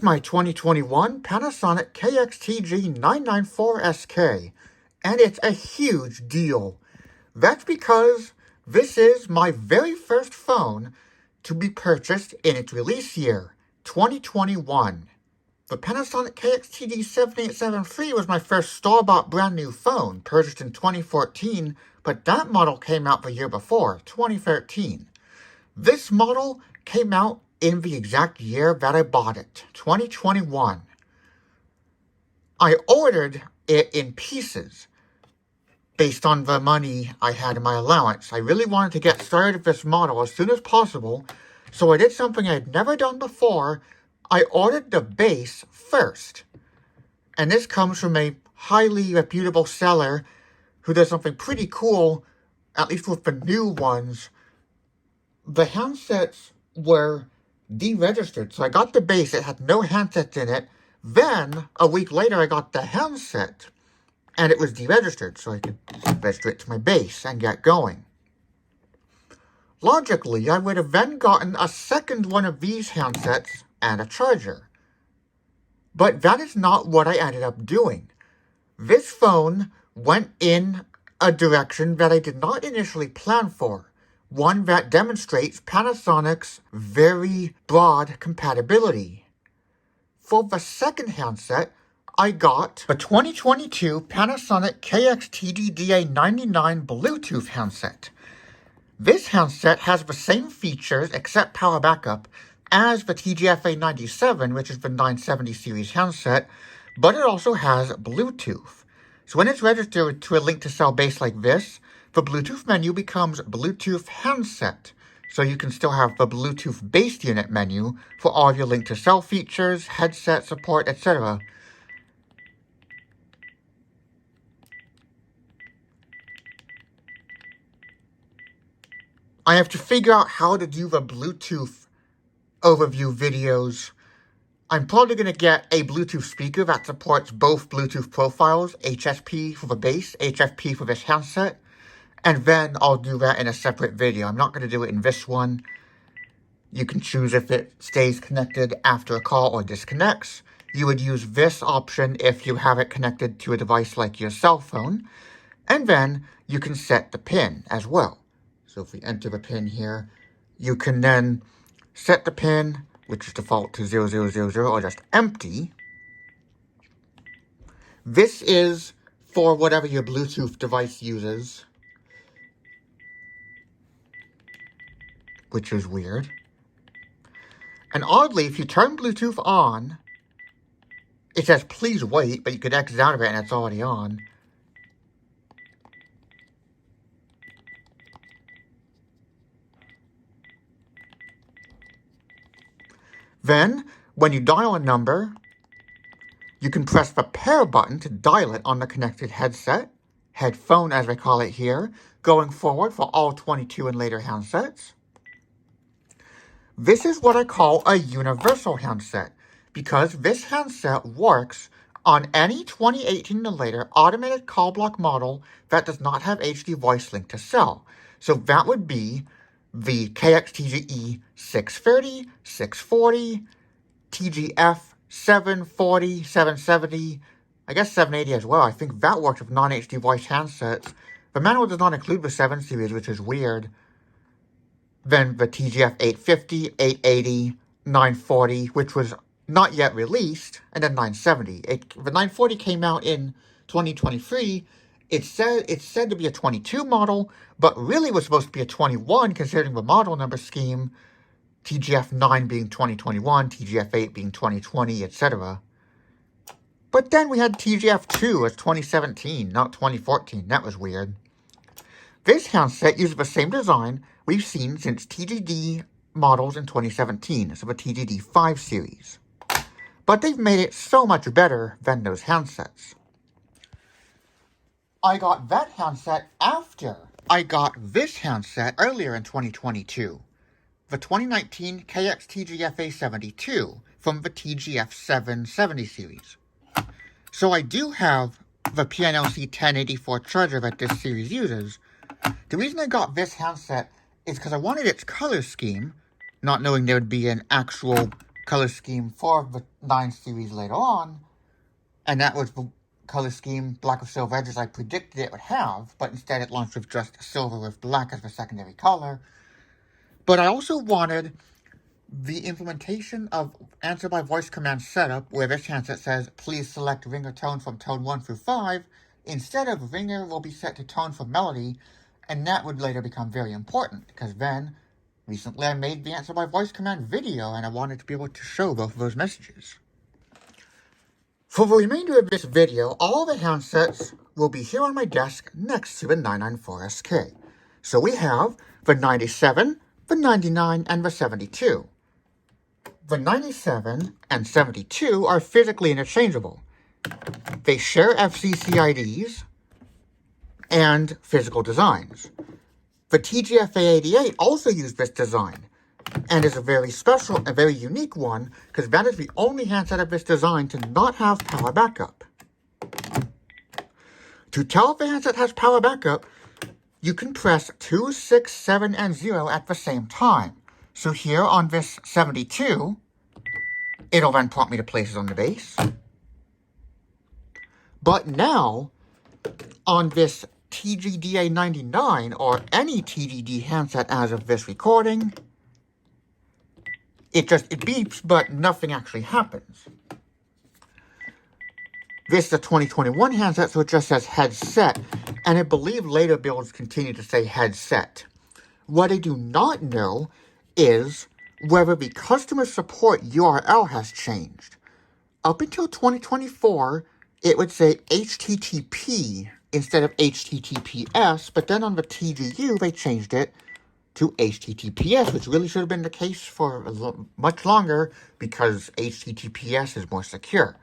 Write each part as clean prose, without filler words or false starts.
my 2021 Panasonic KX-TG994SK, and it's a huge deal. That's because this is my very first phone to be purchased in its release year, 2021. The Panasonic KX-TG994SK was my first store-bought brand new phone, purchased in 2014, but that model came out the year before, 2013. This model came out in the exact year that I bought it, 2021. I ordered it in pieces based on the money I had in my allowance. I really wanted to get started with this model as soon as possible, so I did something I had never done before. I ordered the base first. And this comes from a highly reputable seller who does something pretty cool, at least with the new ones. The handsets were deregistered, so I got the base. It had no handsets in it. Then, a week later, I got the handset, and it was deregistered, so I could register it to my base and get going. Logically, I would have then gotten a second one of these handsets and a charger. But that is not what I ended up doing. This phone went in a direction that I did not initially plan for. One that demonstrates Panasonic's very broad compatibility. For the second handset, I got the 2022 Panasonic KX-TG994SK Bluetooth handset. This handset has the same features, except power backup, as the TGFA97, which is the 970 series handset, but it also has Bluetooth. So when it's registered to a link to sell base like this, the Bluetooth menu becomes Bluetooth handset. So you can still have the Bluetooth base unit menu for all of your link to sell features, headset support, etc. I have to figure out how to do the Bluetooth overview videos. I'm probably going to get a Bluetooth speaker that supports both Bluetooth profiles, HSP for the base, HFP for this handset, and then I'll do that in a separate video. I'm not going to do it in this one. You can choose if it stays connected after a call or disconnects. You would use this option if you have it connected to a device like your cell phone. And then you can set the pin as well. So if we enter the pin here, you can then set the pin, which is default to 0000 or just empty. This is for whatever your Bluetooth device uses, which is weird. And oddly, if you turn Bluetooth on, it says please wait, but you could exit out of it and it's already on. Then, when you dial a number, you can press the pair button to dial it on the connected headset, headphone as I call it here, going forward for all 22 and later handsets. This is what I call a universal handset, because this handset works on any 2018 and later automated call block model that does not have HD voice link to sell. So that would be the KX-TGE 630, 640, TGF 740, 770, I guess 780 as well. I think that works with non-HD voice handsets. The manual does not include the 7 series, which is weird. Then the TGF 850, 880, 940, which was not yet released, and then 970. The 940 came out in 2023. It's said to be a 22 model, but really was supposed to be a 21 considering the model number scheme, TGF 9 being 2021, TGF 8 being 2020, etc. But then we had TGF 2 as 2017, not 2014. That was weird. This handset uses the same design we've seen since TGD models in 2017, so the TGD 5 series. But they've made it so much better than those handsets. I got that handset after I got this handset earlier in 2022. The 2019 KX-TGFA72 from the TGF 770 series. So I do have the PNLC 1084 charger that this series uses. The reason I got this handset is because I wanted its color scheme, not knowing there would be an actual color scheme for the 9 series later on, and that was the color scheme, black with silver edges, I predicted it would have, but instead it launched with just silver with black as the secondary color. But I also wanted the implementation of answer by voice command setup, where this handset says, please select ringer tone from tone 1 through 5, instead of ringer will be set to tone for melody, and that would later become very important, because then, recently I made the answer by voice command video, and I wanted to be able to show both of those messages. For the remainder of this video, all the handsets will be here on my desk next to the 994SK. So we have the 97, the 99, and the 72. The 97 and 72 are physically interchangeable. They share FCC IDs and physical designs. The TGFA88 also used this design, and is a very special, a very unique one, because that is the only handset of this design to not have power backup. To tell if the handset has power backup, you can press 2, 6, 7, and 0 at the same time. So here on this 72, it'll then prompt me to places on the base. But now, on this TGDA99, or any TGD handset as of this recording, it beeps, but nothing actually happens. This is a 2021 handset, so it just says headset, and I believe later builds continue to say headset. What I do not know is whether the customer support URL has changed. Up until 2024, it would say HTTP instead of HTTPS, but then on the TGU, they changed it to HTTPS, which really should have been the case for much longer, because HTTPS is more secure.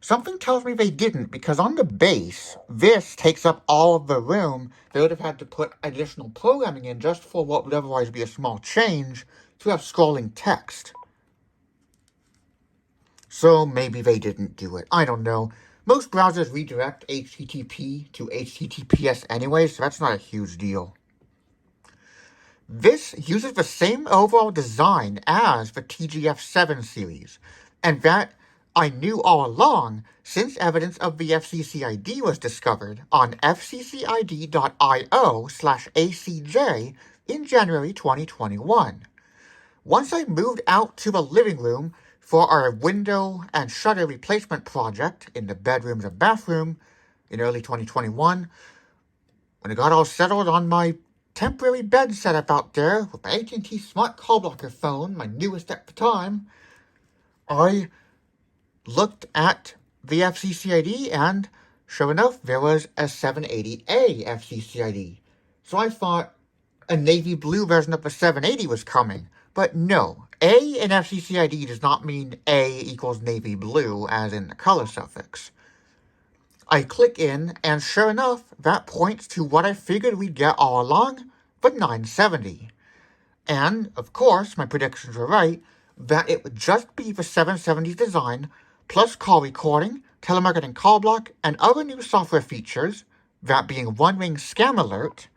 Something tells me they didn't, because on the base, this takes up all of the room. They would have had to put additional programming in just for what would otherwise be a small change to have scrolling text. So maybe they didn't do it. I don't know. Most browsers redirect HTTP to HTTPS anyway, so that's not a huge deal. This uses the same overall design as the TGF7 series, and that I knew all along since evidence of the FCC ID was discovered on fccid.io/ACJ in January 2021. Once I moved out to the living room for our window and shutter replacement project in the bedrooms and bathroom in early 2021, when I got all settled on my temporary bed setup out there with my AT&T Smart Call Blocker phone, my newest at the time, I looked at the FCC ID, and sure enough, there was a 780A FCC ID. So I thought a navy blue version of the 780 was coming. But no, A in FCC ID does not mean A equals navy blue, as in the color suffix. I click in, and sure enough, that points to what I figured we'd get all along, the 970. And, of course, my predictions were right, that it would just be the 770's design, plus call recording, telemarketing call block, and other new software features, that being One Ring Scam Alert,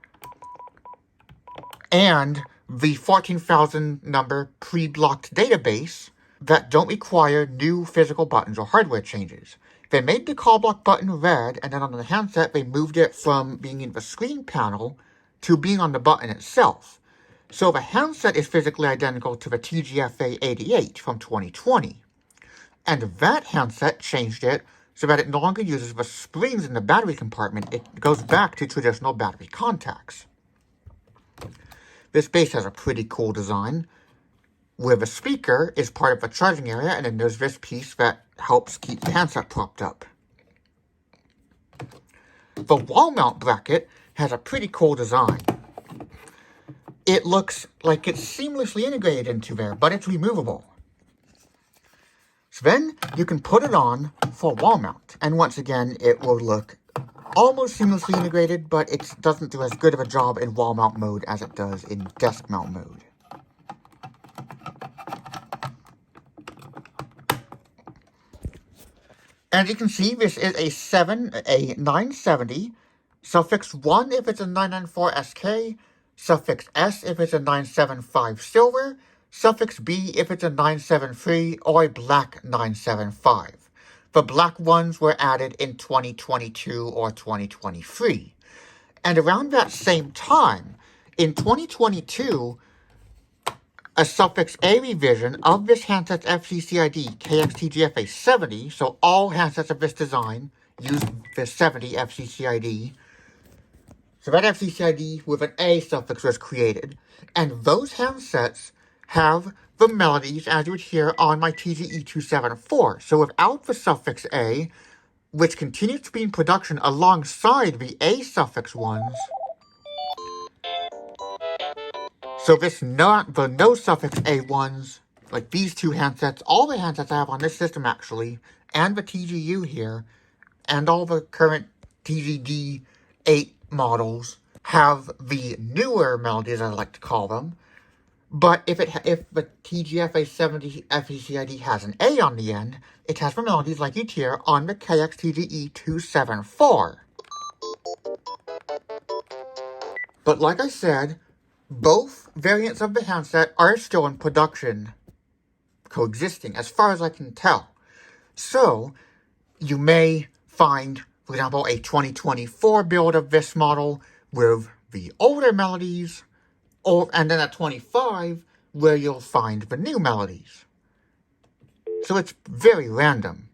and the 14,000 number pre-blocked database that don't require new physical buttons or hardware changes. They made the call block button red, and then on the handset, they moved it from being in the screen panel to being on the button itself. So the handset is physically identical to the TGFA88 from 2020. And that handset changed it so that it no longer uses the springs in the battery compartment. It goes back to traditional battery contacts. This base has a pretty cool design, where the speaker is part of the charging area, and then there's this piece that helps keep the handset propped up. The wall mount bracket has a pretty cool design. It looks like it's seamlessly integrated into there, but it's removable. So then you can put it on for wall mount, and once again, it will look almost seamlessly integrated, but it doesn't do as good of a job in wall mount mode as it does in desk mount mode. As you can see, this is a 970, suffix 1 if it's a 994SK, suffix S if it's a 975 silver, suffix B if it's a 973 or a black 975. The black ones were added in 2022 or 2023. And around that same time, in 2022, a suffix A revision of this handset's FCC ID KX-TG994SK, so all handsets of this design use the 70 FCC ID. So that FCC ID with an A suffix was created, and those handsets have the melodies as you would hear on my TGE274. So without the suffix A, which continues to be in production alongside the A suffix ones, so the no suffix A ones, like these two handsets, all the handsets I have on this system actually, and the TGU here, and all the current TGD8 models have the newer melodies, I like to call them. But if the TGFA70 FEC ID has an A on the end, it has the melodies like you'd hear on the KX-TGE274. But like I said, both variants of the handset are still in production, coexisting, as far as I can tell. So, you may find, for example, a 2024 build of this model with the older melodies, and then at 25, where you'll find the new melodies. So it's very random.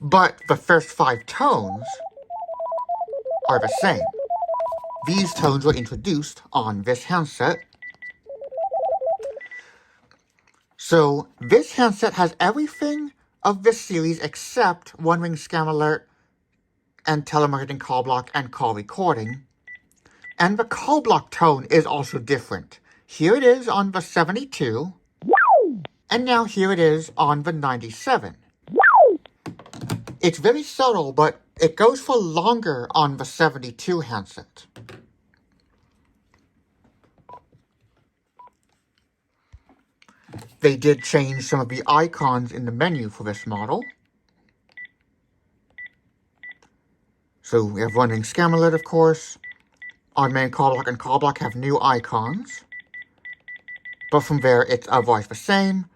But the first 5 tones are the same. These tones were introduced on this handset. So this handset has everything of this series except One Ring Scam Alert and telemarketing call block and call recording. And the call block tone is also different. Here it is on the 72, and now here it is on the 97. It's very subtle, but it goes for longer on the 72 handset. They did change some of the icons in the menu for this model. So we have One Ring Scam Alert, of course. Automated call block and call block have new icons. But from there, it's otherwise the same.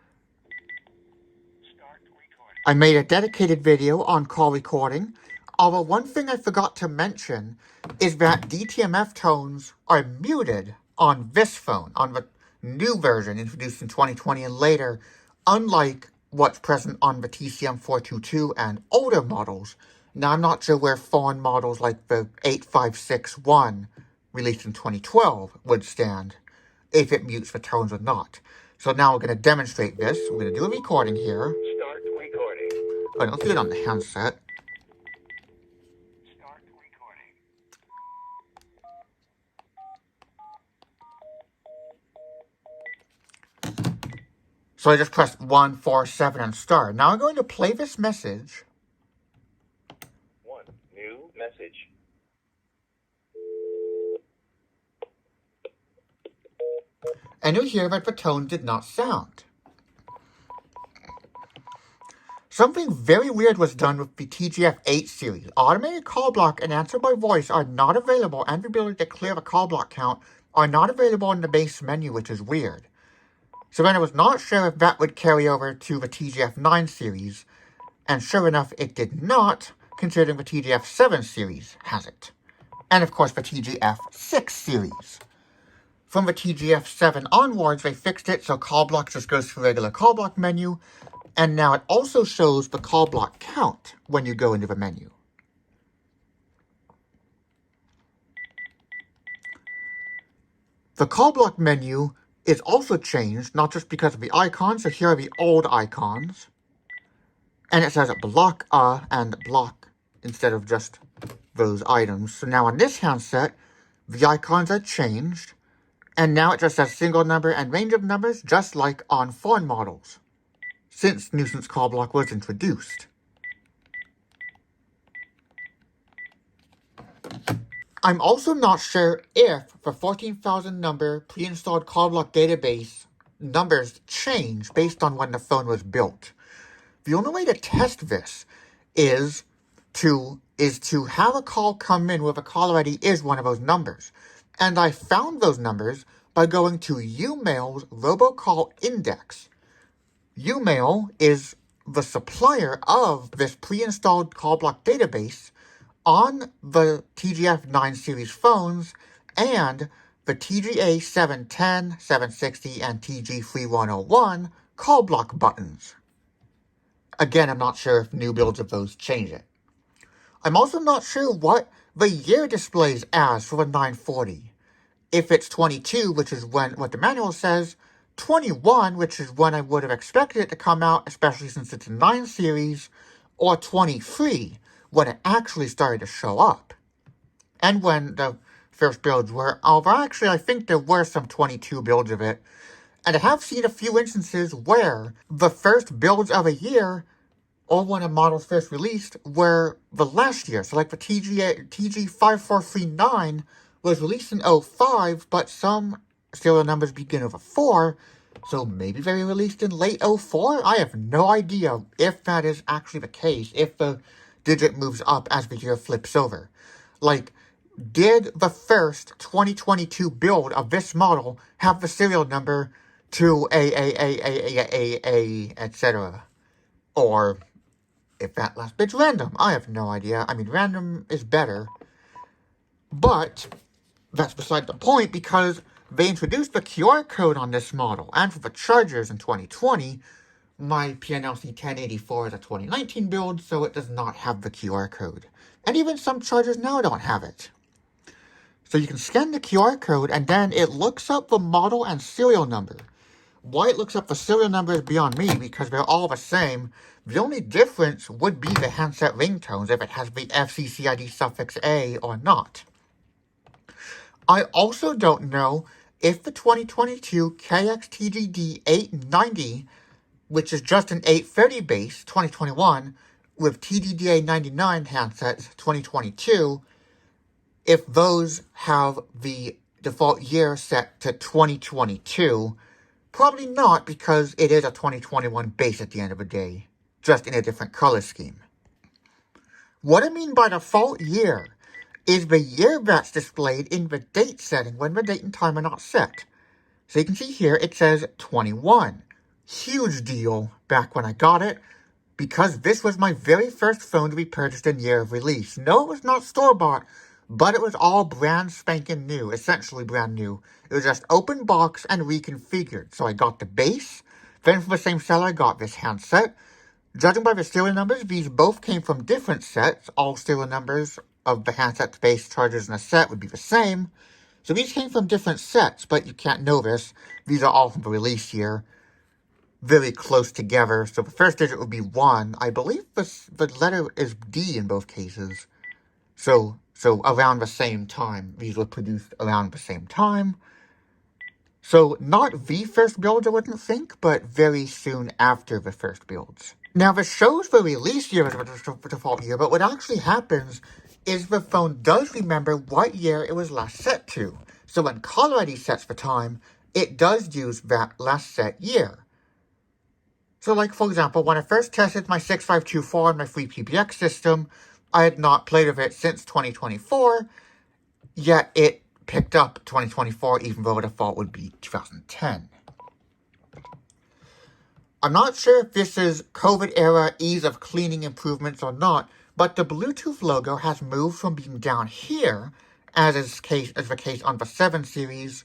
I made a dedicated video on call recording. Although one thing I forgot to mention is that DTMF tones are muted on this phone, on the new version introduced in 2020 and later, unlike what's present on the TCM422 and older models. Now, I'm not sure where foreign models like the 8561, released in 2012, would stand, if it mutes the tones or not. So now we're going to demonstrate this. We're going to do a recording here. Start recording. Oh, let's do it on the handset. Start recording. So I just pressed 1, 4, 7, and start. Now I'm going to play this message. New message. And you'll hear that the tone did not sound. Something very weird was done with the TGF8 series. Automated call block and answer by voice are not available, and the ability to clear the call block count are not available in the base menu, which is weird. So then I was not sure if that would carry over to the TGF9 series, and sure enough it did not, considering the TGF7 series has it. And of course the TGF6 series. From the TGF7 onwards, they fixed it so call block just goes to the regular call block menu, and now it also shows the call block count when you go into the menu. The call block menu is also changed, not just because of the icons, so here are the old icons. And it says block and block instead of just those items. So now on this handset, the icons are changed, and now it just says single number and range of numbers, just like on foreign models, since nuisance call block was introduced. I'm also not sure if the 14,000 number pre-installed call block database numbers change based on when the phone was built. The only way to test this is to have a call come in where the caller ID is one of those numbers. And I found those numbers by going to Umail's robocall index. Umail is the supplier of this pre-installed call block database on the TGF9 series phones and the TGA 710, 760, and TG3101 call block buttons. Again, I'm not sure if new builds of those change it. I'm also not sure what the year displays as for the 940. If it's 22, which is what the manual says, 21, which is when I would have expected it to come out, especially since it's a 9 series, or 23, when it actually started to show up. And when the first builds were, although actually I think there were some 22 builds of it, and I have seen a few instances where the first builds of a year, or when a model's first released, were the last year. So like the TG5439 was released in 05, but some serial numbers begin with a 4, so maybe they were released in late 04? I have no idea if that is actually the case, if the digit moves up as the year flips over. Like, did the first 2022 build of this model have the serial number to A, etc.? Or if that last bit's random, I have no idea. I mean, random is better, but that's beside the point because they introduced the QR code on this model, and for the chargers in 2020, my PNLC 1084 is a 2019 build, so it does not have the QR code. And even some chargers now don't have it. So you can scan the QR code, and then it looks up the model and serial number. Why it looks up the serial number is beyond me, because they're all the same. The only difference would be the handset ringtones, if it has the FCCID suffix A or not. I also don't know if the 2022 KX-TG994SK, which is just an 830 base, 2021, with TDDA99 handsets, 2022, if those have the default year set to 2022, probably not, because it is a 2021 base at the end of the day, just in a different color scheme. What I mean by default year is the year that's displayed in the date setting when the date and time are not set. So you can see here it says 21. Huge deal back when I got it, because this was my very first phone to be purchased in year of release. No, it was not store-bought, but it was all brand spanking new, essentially brand new. It was just open box and reconfigured. So I got the base, then from the same seller I got this handset. Judging by the serial numbers, these both came from different sets. All serial numbers of the handset, base, chargers, and a set would be the same. So these came from different sets, but you can't know this. These are all from the release year. Very close together. So the first digit would be 1. I believe the letter is D in both cases. So around the same time. These were produced around the same time. So not the first builds, I wouldn't think, but very soon after the first builds. Now, this shows the release year as the default year, but what actually happens is the phone does remember what year it was last set to. So when caller ID sets the time, it does use that last set year. So like, for example, when I first tested my 6524 on my free PBX system, I had not played with it since 2024, yet it picked up 2024 even though the default would be 2010. I'm not sure if this is COVID-era ease of cleaning improvements or not, but the Bluetooth logo has moved from being down here, as is the case on the 7 series,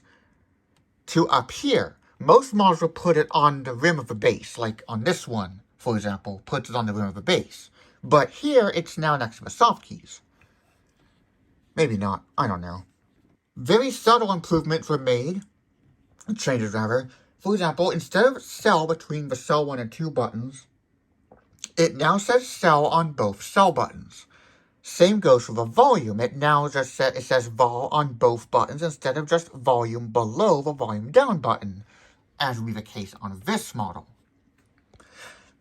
to up here. Most models will put it on the rim of the base, like on this one, for example, puts it on the rim of the base. But here, it's now next to the soft keys. Maybe not, I don't know. Very subtle improvements were made, changes rather. For example, instead of cell between the cell 1 and 2 buttons, it now says cell on both cell buttons. Same goes for the volume. It now just says vol on both buttons instead of just volume below the volume down button, as would be the case on this model.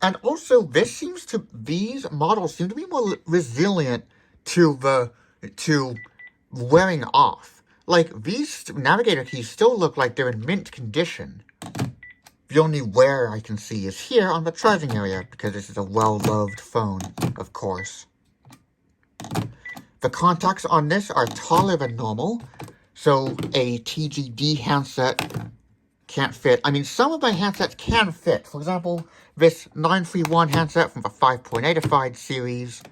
And also, these models seem to be more resilient to wearing off. Like, these navigator keys still look like they're in mint condition. The only wear I can see is here on the charging area, because this is a well-loved phone, of course. The contacts on this are taller than normal, So a TGD handset can't fit. I mean, some of my handsets can fit. For example, this 931 handset from the 5.8ified series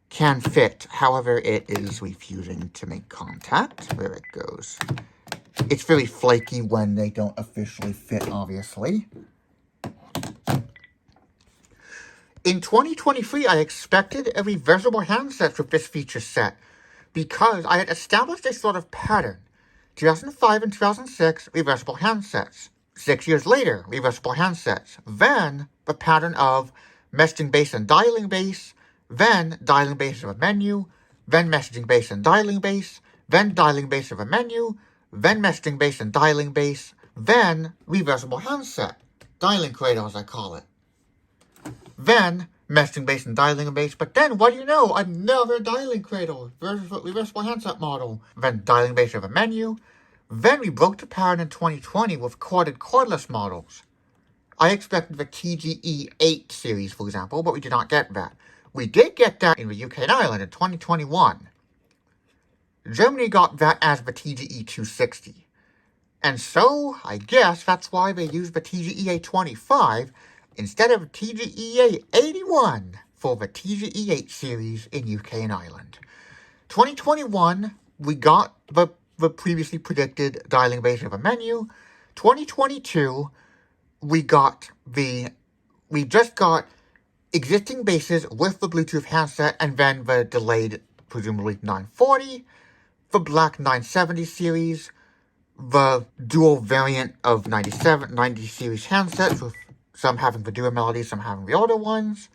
can fit. However, it is refusing to make contact. There it goes. It's very flaky when they don't officially fit, obviously. In 2023, I expected a reversible handset with this feature set because I had established a sort of pattern. 2005 and 2006, reversible handsets. 6 years later, reversible handsets. Then, the pattern of messaging base and dialing base, then dialing base of a menu, then messaging base and dialing base, then dialing base of a menu, then messaging base and dialing base, then reversible handset. Dialing cradle, as I call it. Then messaging base and dialing base, but then what do you know? Another dialing cradle, reversible handset model. Then dialing base of a menu. Then we broke the pattern in 2020 with corded cordless models. I expected the TGE8 series, for example, but we did not get that. We did get that in the UK and Ireland in 2021. Germany got that as the TGE260. And so, I guess that's why they used the TGE-A25 instead of TGE-A81 for the TGE8 series in UK and Ireland. 2021, we got the previously predicted dialing base of a menu. 2022, we just got existing bases with the Bluetooth handset and then the delayed, presumably 940, the black 970 series, the dual variant of 90 series handsets, with some having the dual melodies, some having the older ones.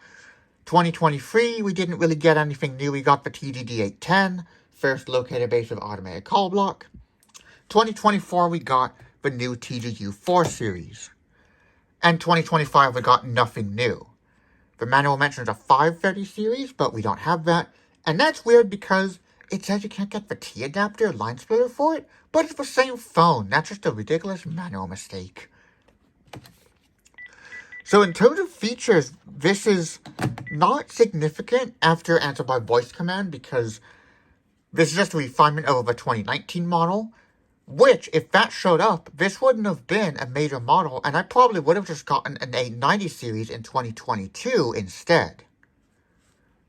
2023, we didn't really get anything new. We got the TGD810, first locator base of automated call block. 2024, we got the new TGU4 series. And 2025, we got nothing new. The manual mentions a 530 series, but we don't have that. And that's weird because it says you can't get the T adapter line splitter for it, but it's the same phone. That's just a ridiculous manual mistake. So in terms of features, this is not significant after answer by voice command because this is just a refinement of a 2019 model, which, if that showed up, this wouldn't have been a major model, and I probably would have just gotten an 890 series in 2022 instead.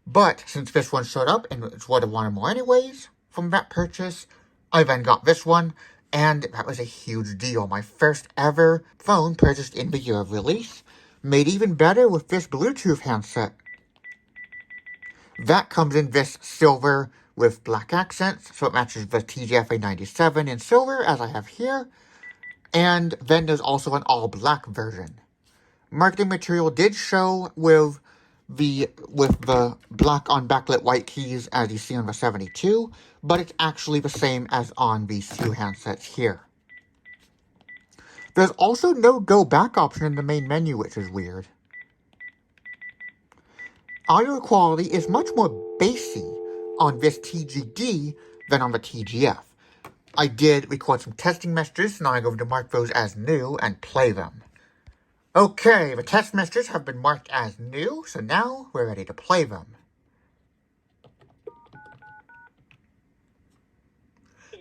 But since this one showed up, and it's what I wanted more anyways from that purchase, I then got this one, and that was a huge deal. My first ever phone purchased in the year of release, made even better with this Bluetooth handset. That comes in this silver with black accents, so it matches the TGFA97 in silver, as I have here, and then there's also an all-black version. Marketing material did show with the black on backlit white keys as you see on the 72, but it's actually the same as on these two handsets here. There's also no go back option in the main menu, which is weird. Audio quality is much more bassy on this TGD than on the TGF. I did record some testing messages, so now I'm going to mark those as new and play them. Okay, the test messages have been marked as new, so now we're ready to play them.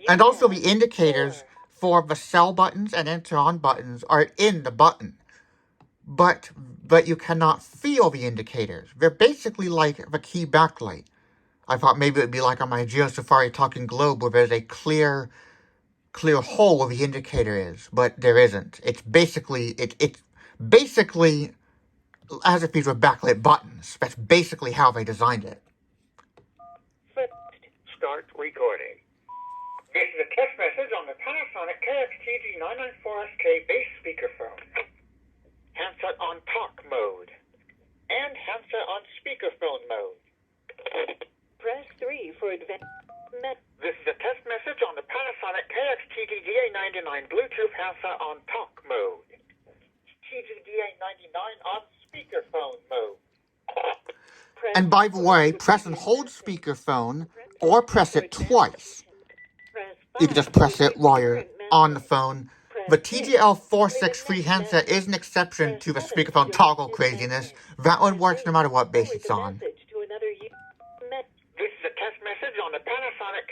And also the indicators for the sell buttons and enter on buttons are in the button. But you cannot feel the indicators. They're basically like the key backlight. I thought maybe it would be like on my Geo Safari Talking Globe where there's a clear hole where the indicator is, but there isn't. It's basically as if these were backlit buttons. That's basically how they designed it. Start recording. This is a test message on the Panasonic KX-TG994SK base speakerphone. Handset on talk mode. And handset on speakerphone mode. Press 3 for advanced. This is a test message on the Panasonic KX-TG994 Bluetooth handset on talk mode. TGD-A99 on speakerphone mode. And by the way, press and hold speakerphone or press it twice. You can just press it while you're on the phone. The TGL463 handset is an exception to the speakerphone toggle craziness. That one works no matter what base it's on. This is a test message on the Panasonic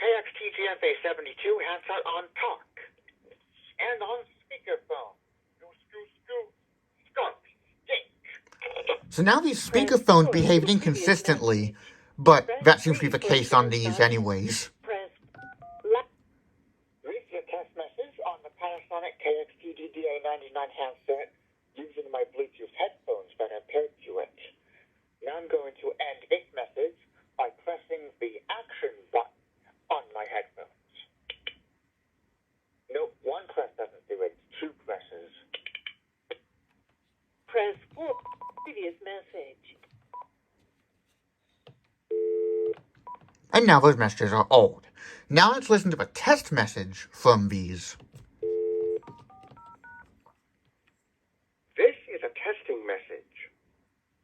TGF-A72 handset on talk and on speakerphone. Skunk, stink. So now these speakerphones behaved inconsistently, but that seems to be the case on these anyways. Read your test message on the Panasonic KX-TG994SK handset using my Bluetooth headphones that are paired to it. Now I'm going to end this message by pressing the action button on my headphones. Nope, one press doesn't do it, two presses. Press 4. Previous message. And now those messages are old. Now let's listen to a test message from these. This is a testing message.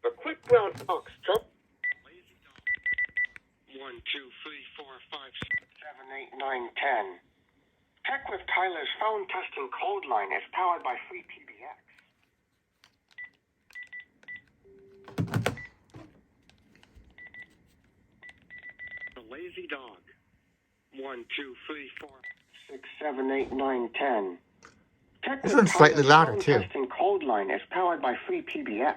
The quick brown fox jump. 1, 2, 3, 4, 5, 6, 7, 8, 9, 10. Tech with Tyler's phone testing cold line is powered by free PBX. The lazy dog. 1, 2, 3, 4, 6, 7, 8, 9, 10. Tech This with one's slightly Tyler's louder phone too. testing cold line is powered by free PBX.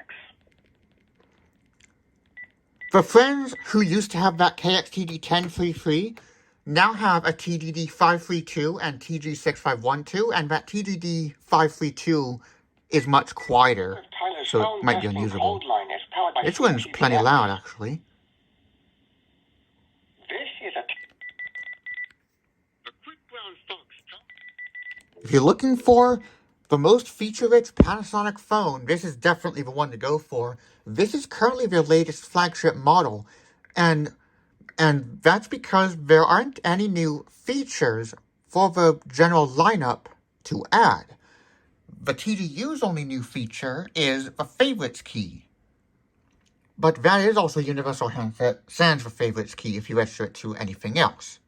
For friends who used to have that KX-TG1033, now have a TDD532 and TG6512, and that TDD532 is much quieter, so it might be unusable. This one's plenty loud, actually. This is a quick brown fox. If you're looking for the most feature-rich Panasonic phone, this is definitely the one to go for. This is currently their latest flagship model, and that's because there aren't any new features for the general lineup to add. The TDU's only new feature is the favorites key. But that is also universal handset, sans the favorites key if you register it to anything else.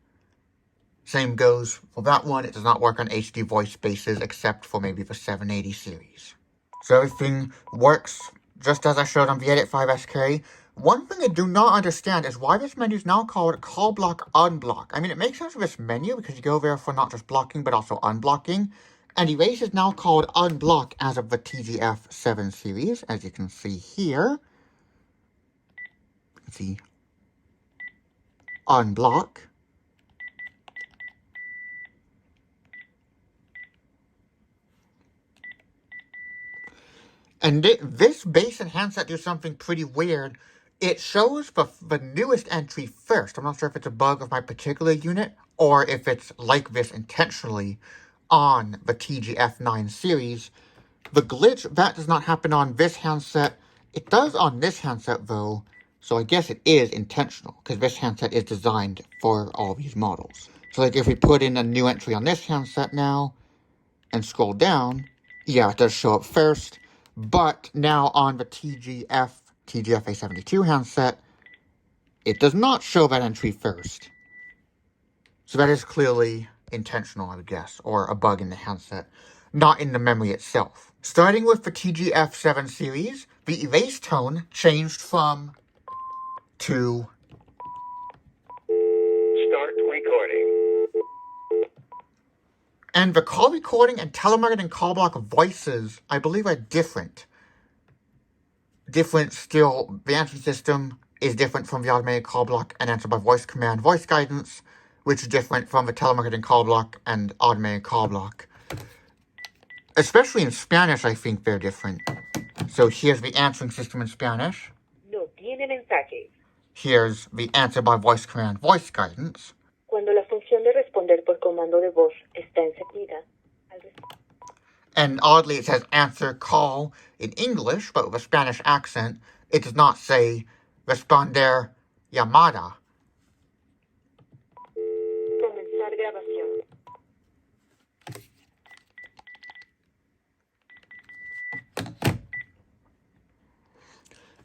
Same goes for that one, it does not work on HD voice bases except for maybe the 780 series. So everything works just as I showed on the Edit 5SK. One thing I do not understand is why this menu is now called Call Block Unblock. I mean, it makes sense for this menu because you go there for not just blocking but also unblocking. And Erase is now called Unblock as of the TGF7 series, as you can see here. See, Unblock. And this base and handset do something pretty weird. It shows the newest entry first. I'm not sure if it's a bug of my particular unit or if it's like this intentionally on the TGF9 series. The glitch, that does not happen on this handset. It does on this handset though, so I guess it is intentional because this handset is designed for all these models. So like if we put in a new entry on this handset now and scroll down, yeah, it does show up first. But now on the TGF-A72 handset, it does not show that entry first. So that is clearly intentional, I would guess, or a bug in the handset, not in the memory itself. Starting with the TGF7 series, the erase tone changed from to Start recording. And the call recording and telemarketing call block voices, I believe, are different. Different still, the answering system is different from the automated call block and answer by voice command voice guidance, which is different from the telemarketing call block and automated call block. Especially in Spanish, I think they're different. So here's the answering system in Spanish. No tiene mensajes. Here's the answer by voice command voice guidance. Cuando la función de responder por comando de voz está encendida, And oddly, it says answer call in English, but with a Spanish accent. It does not say responder llamada. comenzar grabación.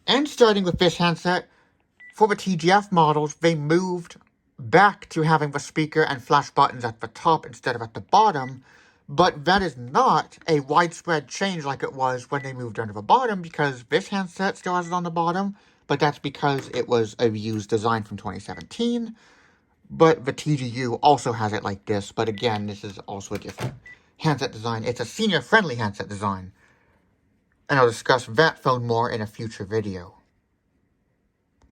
And starting with this handset, for the TGF models, they moved back to having the speaker and flash buttons at the top instead of at the bottom, but that is not a widespread change like it was when they moved under the bottom, because this handset still has it on the bottom, but that's because it was a reused design from 2017. But the TGU also has it like this, but again, this is also a different handset design. It's a senior-friendly handset design. And I'll discuss that phone more in a future video.